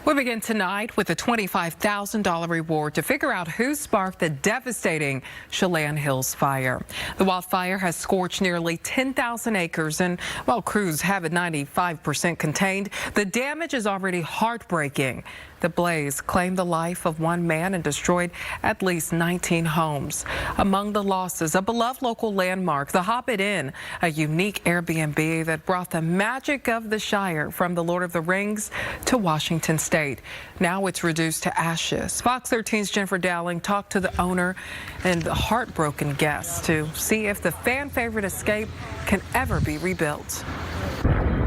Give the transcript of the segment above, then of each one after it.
We begin tonight with a $25,000 reward to figure out who sparked the devastating Chelan Hills Fire. The wildfire has scorched nearly 10,000 acres, and while crews have it 95% contained, the damage is already heartbreaking. The blaze claimed the life of one man and destroyed at least 19 homes. Among the losses, a beloved local landmark, the Hobbit Inn, a unique Airbnb that brought the magic of the Shire from the Lord of the Rings to Washington State. Now it's reduced to ashes. Fox 13's Jennifer Dowling talked to the owner and the heartbroken guests to see if the fan favorite escape can ever be rebuilt.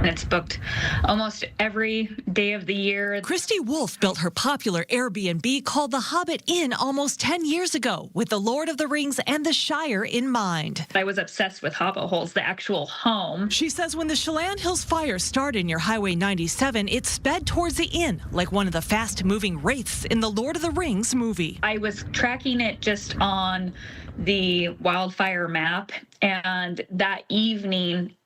It's booked almost every day of the year. Christy Wolf built her popular Airbnb called the Hobbit Inn almost 10 years ago with the Lord of the Rings and the Shire in mind. I was obsessed with Hobbit holes, the actual home. She says when the Chelan Hills Fire started near Highway 97, it sped towards the inn like one of the fast-moving wraiths in the Lord of the Rings movie. I was tracking it just on the wildfire map, and that evening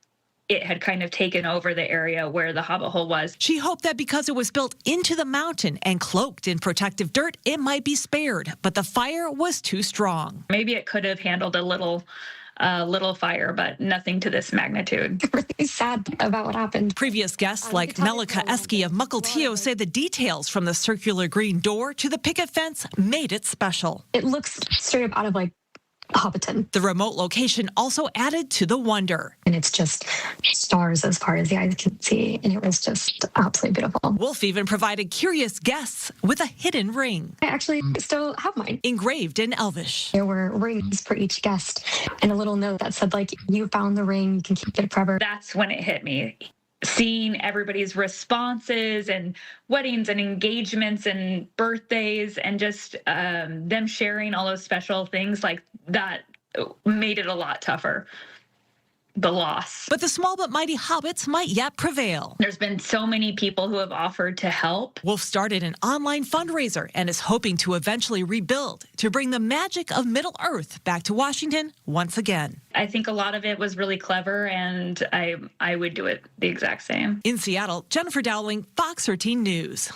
it had kind of taken over the area where the Hobbit hole was. She hoped that because it was built into the mountain and cloaked in protective dirt, it might be spared, but the fire was too strong. Maybe it could have handled a little fire, but nothing to this magnitude. Really sad about what happened. Previous guests like Melika Eski of Mukilteo say the details from the circular green door to the picket fence made it special. It looks straight up out of like Hobbiton. The remote location also added to the wonder. And it's just stars as far as the eyes can see. And it was just absolutely beautiful. Wolf even provided curious guests with a hidden ring. I actually still have mine. Engraved in Elvish. There were rings for each guest and a little note that said, like, you found the ring, you can keep it forever. That's when it hit me. Seeing everybody's responses and weddings and engagements and birthdays and just them sharing all those special things like that made it a lot tougher. The loss. But the small but mighty hobbits might yet prevail. There's been so many people who have offered to help. Wolf started an online fundraiser and is hoping to eventually rebuild to bring the magic of Middle Earth back to Washington once again. I think a lot of it was really clever, and I would do it the exact same. In Seattle, Jennifer Dowling, Fox 13 News.